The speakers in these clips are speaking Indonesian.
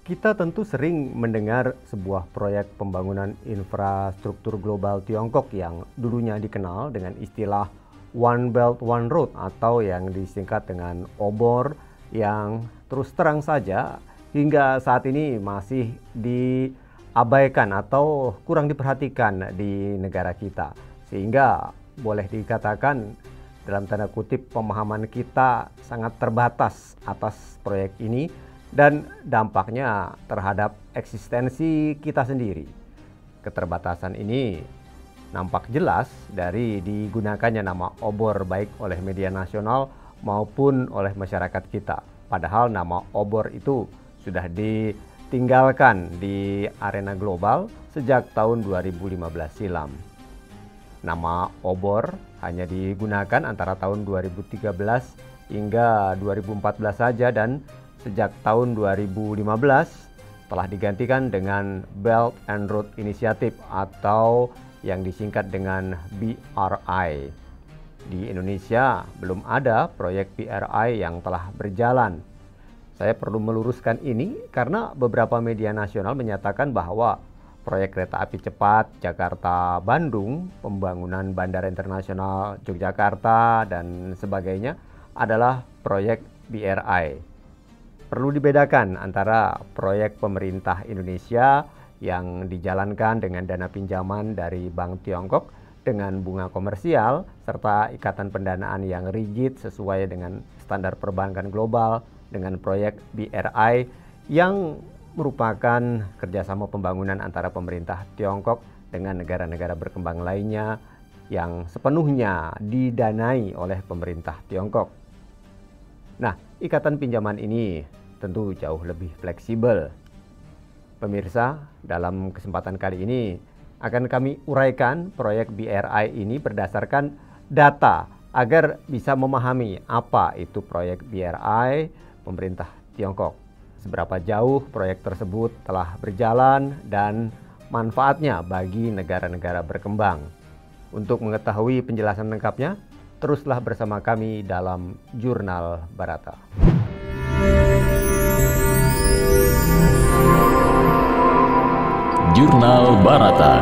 Kita tentu sering mendengar sebuah proyek pembangunan infrastruktur global Tiongkok yang dulunya dikenal dengan istilah One Belt One Road atau yang disingkat dengan OBOR, yang terus terang saja hingga saat ini masih diabaikan atau kurang diperhatikan di negara kita. Sehingga boleh dikatakan dalam tanda kutip pemahaman kita sangat terbatas atas proyek ini dan dampaknya terhadap eksistensi kita sendiri. Keterbatasan ini nampak jelas dari digunakannya nama obor baik oleh media nasional maupun oleh masyarakat kita. Padahal nama obor itu sudah ditinggalkan di arena global sejak tahun 2015 silam. Nama obor hanya digunakan antara tahun 2013 hingga 2014 saja, dan sejak tahun 2015 telah digantikan dengan Belt and Road Initiative atau yang disingkat dengan BRI. Di Indonesia belum ada proyek BRI yang telah berjalan. Saya perlu meluruskan ini karena beberapa media nasional menyatakan bahwa proyek kereta api cepat Jakarta-Bandung, pembangunan Bandara Internasional Yogyakarta, dan sebagainya adalah proyek BRI. Perlu dibedakan antara proyek pemerintah Indonesia yang dijalankan dengan dana pinjaman dari Bank Tiongkok dengan bunga komersial serta ikatan pendanaan yang rigid sesuai dengan standar perbankan global, dengan proyek BRI yang merupakan kerjasama pembangunan antara pemerintah Tiongkok dengan negara-negara berkembang lainnya yang sepenuhnya didanai oleh pemerintah Tiongkok. Nah, ikatan pinjaman ini tentu jauh lebih fleksibel. Pemirsa, dalam kesempatan kali ini akan kami uraikan proyek BRI ini berdasarkan data agar bisa memahami apa itu proyek BRI pemerintah Tiongkok, seberapa jauh proyek tersebut telah berjalan, dan manfaatnya bagi negara-negara berkembang. Untuk mengetahui penjelasan lengkapnya, teruslah bersama kami dalam Jurnal Barata. Jurnal Barata.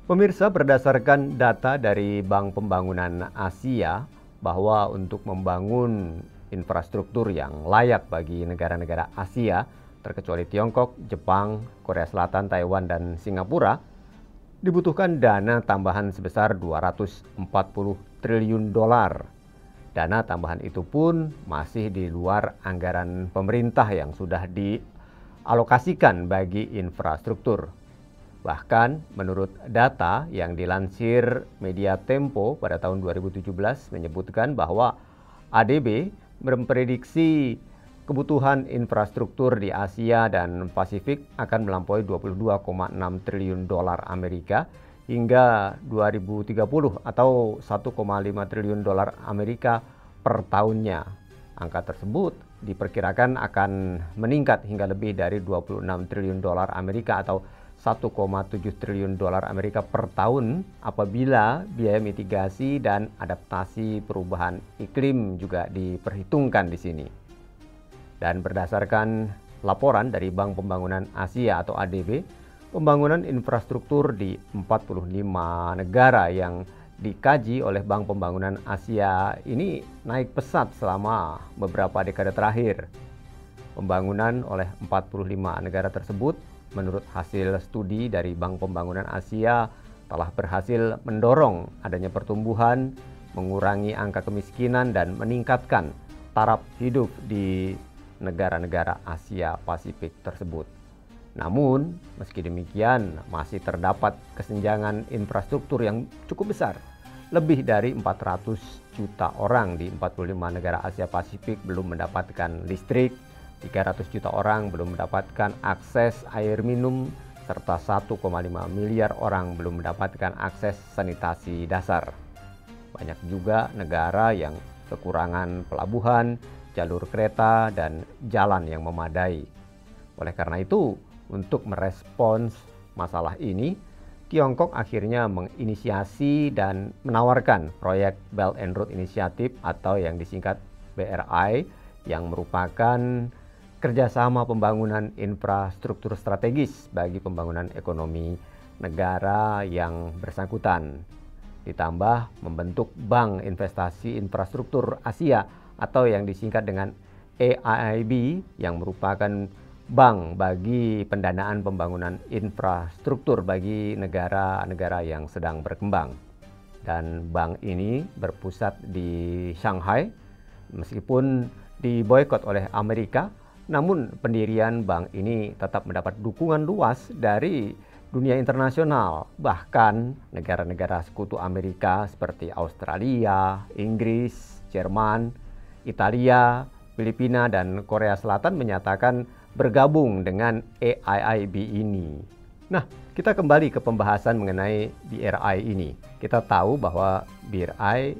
Pemirsa, berdasarkan data dari Bank Pembangunan Asia bahwa untuk membangun infrastruktur yang layak bagi negara-negara Asia, terkecuali Tiongkok, Jepang, Korea Selatan, Taiwan, dan Singapura, dibutuhkan dana tambahan sebesar 240 triliun dolar. Dana tambahan itu pun masih di luar anggaran pemerintah yang sudah dialokasikan bagi infrastruktur. Bahkan menurut data yang dilansir media Tempo pada tahun 2017 menyebutkan bahwa ADB memprediksi kebutuhan infrastruktur di Asia dan Pasifik akan melampaui 22,6 triliun dolar Amerika hingga 2030 atau 1,5 triliun dolar Amerika per tahunnya. Angka tersebut diperkirakan akan meningkat hingga lebih dari 26 triliun dolar Amerika atau 1,7 triliun dolar Amerika per tahun apabila biaya mitigasi dan adaptasi perubahan iklim juga diperhitungkan di sini. Dan berdasarkan laporan dari Bank Pembangunan Asia atau ADB, pembangunan infrastruktur di 45 negara yang dikaji oleh Bank Pembangunan Asia ini naik pesat selama beberapa dekade terakhir. Pembangunan oleh 45 negara tersebut menurut hasil studi dari Bank Pembangunan Asia telah berhasil mendorong adanya pertumbuhan, mengurangi angka kemiskinan, dan meningkatkan taraf hidup di negara-negara Asia Pasifik tersebut. Namun, meski demikian, masih terdapat kesenjangan infrastruktur yang cukup besar. Lebih dari 400 juta orang di 45 negara Asia Pasifik belum mendapatkan listrik, 300 juta orang belum mendapatkan akses air minum, serta 1,5 miliar orang belum mendapatkan akses sanitasi dasar. Banyak juga negara yang kekurangan pelabuhan, jalur kereta, dan jalan yang memadai. Oleh karena itu, untuk merespons masalah ini, Tiongkok akhirnya menginisiasi dan menawarkan proyek Belt and Road Initiative atau yang disingkat BRI yang merupakan kerjasama pembangunan infrastruktur strategis bagi pembangunan ekonomi negara yang bersangkutan. Ditambah membentuk Bank Investasi Infrastruktur Asia atau yang disingkat dengan AIIB yang merupakan bank bagi pendanaan pembangunan infrastruktur bagi negara-negara yang sedang berkembang. Dan bank ini berpusat di Shanghai, meskipun diboikot oleh Amerika, namun pendirian bank ini tetap mendapat dukungan luas dari dunia internasional. Bahkan negara-negara sekutu Amerika seperti Australia, Inggris, Jerman, Italia, Filipina, dan Korea Selatan menyatakan bergabung dengan AIIB ini. Nah, kita kembali ke pembahasan mengenai BRI ini. Kita tahu bahwa BRI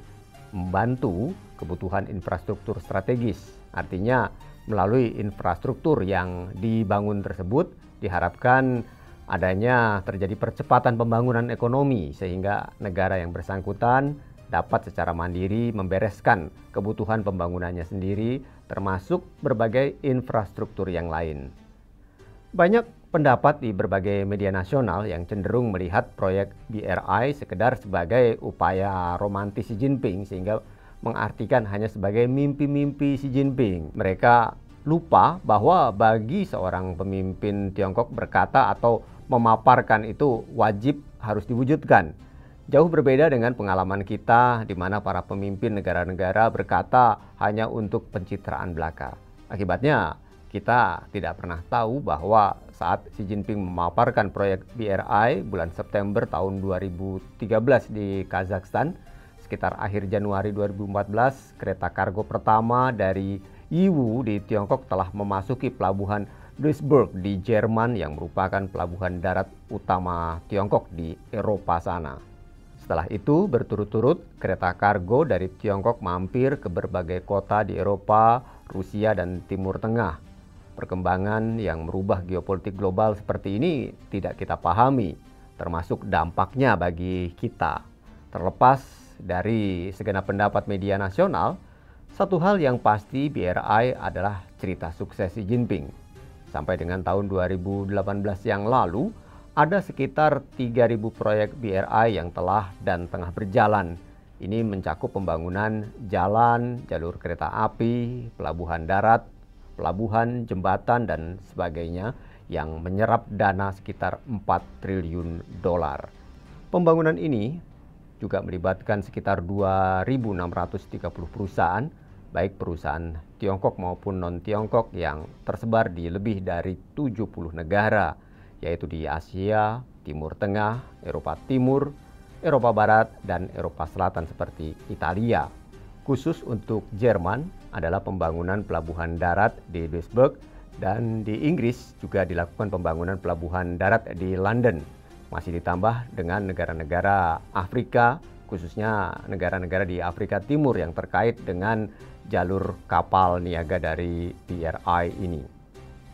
membantu kebutuhan infrastruktur strategis. Artinya, melalui infrastruktur yang dibangun tersebut diharapkan adanya terjadi percepatan pembangunan ekonomi sehingga negara yang bersangkutan dapat secara mandiri membereskan kebutuhan pembangunannya sendiri, termasuk berbagai infrastruktur yang lain. Banyak pendapat di berbagai media nasional yang cenderung melihat proyek BRI sekedar sebagai upaya romantis Xi Jinping, sehingga mengartikan hanya sebagai mimpi-mimpi Xi Jinping. Mereka lupa bahwa bagi seorang pemimpin Tiongkok berkata atau memaparkan itu wajib harus diwujudkan. Jauh berbeda dengan pengalaman kita di mana para pemimpin negara-negara berkata hanya untuk pencitraan belaka. Akibatnya, kita tidak pernah tahu bahwa saat Xi Jinping memaparkan proyek BRI bulan September tahun 2013 di Kazakhstan, sekitar akhir Januari 2014, kereta kargo pertama dari Yiwu di Tiongkok telah memasuki pelabuhan Duisburg di Jerman yang merupakan pelabuhan darat utama Tiongkok di Eropa sana. Setelah itu berturut-turut kereta kargo dari Tiongkok mampir ke berbagai kota di Eropa, Rusia, dan Timur Tengah. Perkembangan yang merubah geopolitik global seperti ini tidak kita pahami, termasuk dampaknya bagi kita. Terlepas dari segenap pendapat media nasional, satu hal yang pasti BRI adalah cerita sukses Xi Jinping. Sampai dengan tahun 2018 yang lalu, ada sekitar 3.000 proyek BRI yang telah dan tengah berjalan. Ini mencakup pembangunan jalan, jalur kereta api, pelabuhan darat, pelabuhan, jembatan, dan sebagainya yang menyerap dana sekitar 4 triliun dolar. Pembangunan ini juga melibatkan sekitar 2.630 perusahaan, baik perusahaan Tiongkok maupun non-Tiongkok yang tersebar di lebih dari 70 negara, yaitu di Asia, Timur Tengah, Eropa Timur, Eropa Barat, dan Eropa Selatan seperti Italia. Khusus untuk Jerman adalah pembangunan pelabuhan darat di Duisburg, dan di Inggris juga dilakukan pembangunan pelabuhan darat di London. Masih ditambah dengan negara-negara Afrika, khususnya negara-negara di Afrika Timur yang terkait dengan jalur kapal niaga dari BRI ini.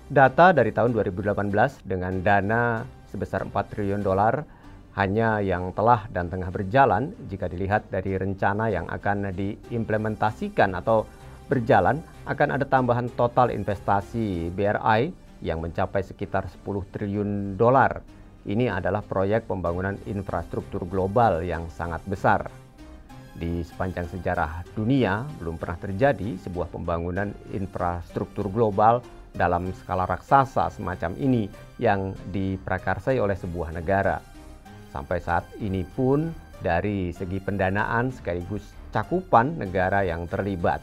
Data dari tahun 2018 dengan dana sebesar 4 triliun dolar hanya yang telah dan tengah berjalan. Jika dilihat dari rencana yang akan diimplementasikan atau berjalan, akan ada tambahan total investasi BRI yang mencapai sekitar 10 triliun dolar. Ini adalah proyek pembangunan infrastruktur global yang sangat besar. Di sepanjang sejarah dunia belum pernah terjadi sebuah pembangunan infrastruktur global dalam skala raksasa semacam ini yang diprakarsai oleh sebuah negara. Sampai saat ini pun dari segi pendanaan sekaligus cakupan negara yang terlibat,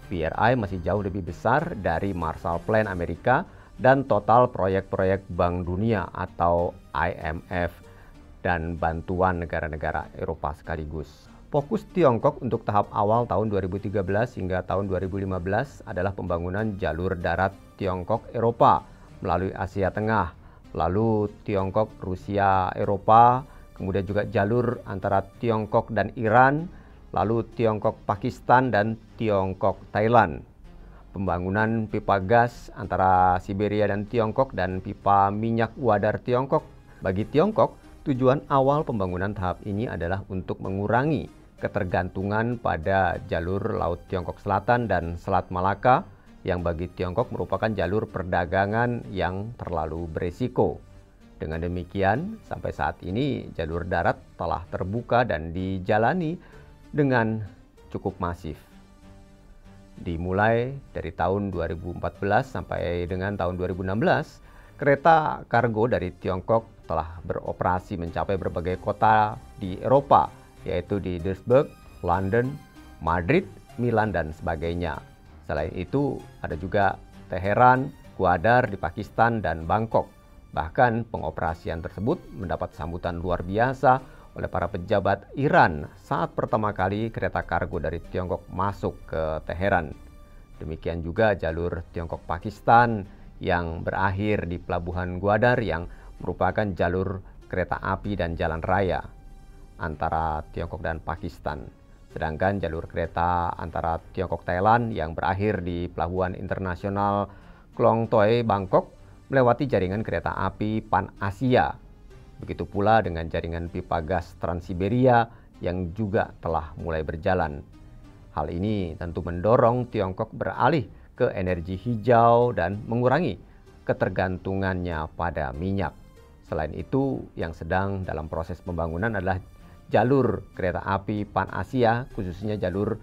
BRI masih jauh lebih besar dari Marshall Plan Amerika dan total proyek-proyek Bank Dunia atau IMF dan bantuan negara-negara Eropa sekaligus. Fokus Tiongkok untuk tahap awal tahun 2013 hingga tahun 2015 adalah pembangunan jalur darat Tiongkok-Eropa melalui Asia Tengah, lalu Tiongkok-Rusia-Eropa, kemudian juga jalur antara Tiongkok dan Iran, lalu Tiongkok-Pakistan dan Tiongkok-Thailand. Pembangunan pipa gas antara Siberia dan Tiongkok dan pipa minyak Wadar Tiongkok. Bagi Tiongkok, tujuan awal pembangunan tahap ini adalah untuk mengurangi ketergantungan pada jalur Laut Tiongkok Selatan dan Selat Malaka yang bagi Tiongkok merupakan jalur perdagangan yang terlalu beresiko. Dengan demikian, sampai saat ini jalur darat telah terbuka dan dijalani dengan cukup masif. Dimulai dari tahun 2014 sampai dengan tahun 2016, kereta kargo dari Tiongkok telah beroperasi mencapai berbagai kota di Eropa, yaitu di Duisburg, London, Madrid, Milan, dan sebagainya. Selain itu, ada juga Teheran, Gwadar di Pakistan, dan Bangkok. Bahkan pengoperasian tersebut mendapat sambutan luar biasa oleh para pejabat Iran saat pertama kali kereta kargo dari Tiongkok masuk ke Teheran. Demikian juga jalur Tiongkok-Pakistan yang berakhir di Pelabuhan Gwadar yang merupakan jalur kereta api dan jalan raya antara Tiongkok dan Pakistan. Sedangkan jalur kereta antara Tiongkok-Thailand yang berakhir di Pelabuhan Internasional Klong Toei, Bangkok, melewati jaringan kereta api Pan-Asia. Begitu pula dengan jaringan pipa gas Trans-Siberia yang juga telah mulai berjalan. Hal ini tentu mendorong Tiongkok beralih ke energi hijau dan mengurangi ketergantungannya pada minyak. Selain itu, yang sedang dalam proses pembangunan adalah jalur kereta api Pan-Asia, khususnya jalur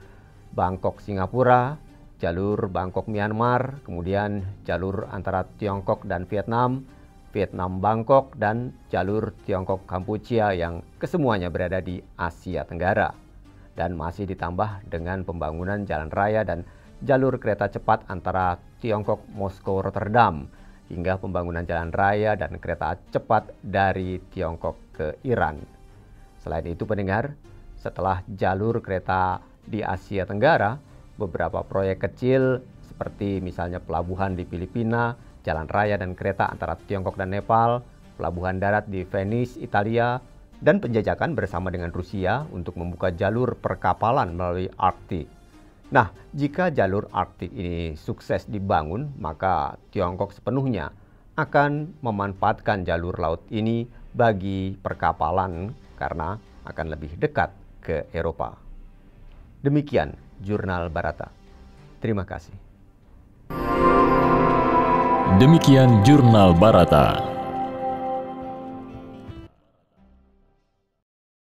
Bangkok-Singapura, jalur Bangkok-Myanmar, kemudian jalur antara Tiongkok dan Vietnam, Vietnam-Bangkok, dan jalur Tiongkok-Kampuchea yang kesemuanya berada di Asia Tenggara. Dan masih ditambah dengan pembangunan jalan raya dan jalur kereta cepat antara Tiongkok-Moskow-Rotterdam, hingga pembangunan jalan raya dan kereta cepat dari Tiongkok ke Iran. Selain itu pendengar, setelah jalur kereta di Asia Tenggara, beberapa proyek kecil seperti misalnya pelabuhan di Filipina, jalan raya dan kereta antara Tiongkok dan Nepal, pelabuhan darat di Venice, Italia, dan penjajakan bersama dengan Rusia untuk membuka jalur perkapalan melalui Arktik. Nah, jika jalur Arktik ini sukses dibangun, maka Tiongkok sepenuhnya akan memanfaatkan jalur laut ini bagi perkapalan karena akan lebih dekat ke Eropa. Demikian Jurnal Barata. Terima kasih. Demikian Jurnal Barata.